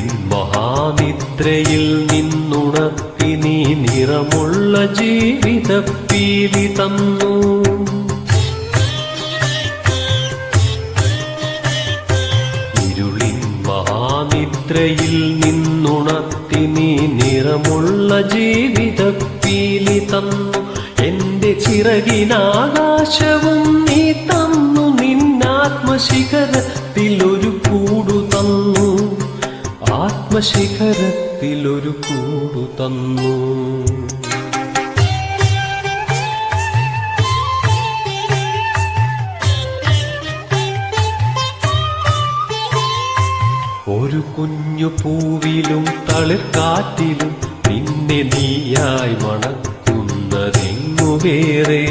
ഇരുളിൻ മഹാനിദ്രയിൽ നിന്നുണർത്തി നീ നിറമുള്ള ജീവിതപ്പീലി തന്നു. ഇരുളിൻ മഹാനിദ്രയിൽ നിന്നുണർത്തി നീ നിറമുള്ള ജീവിതപ്പീലി തന്നു. എന്റെ ചിറകിനാകാശവും നീ തന്നു. നിന്നാത്മശിഖരത്തിലൊരു കൂടു തന്നു. ആത്മശിഖരത്തിലൊരു കൂടു തന്നു. ഒരു കുഞ്ഞു പൂവിലും തളിർക്കാറ്റിലും നിന്നെ നീയായി മണക്കുന്നതെങ്ങു വേറെ.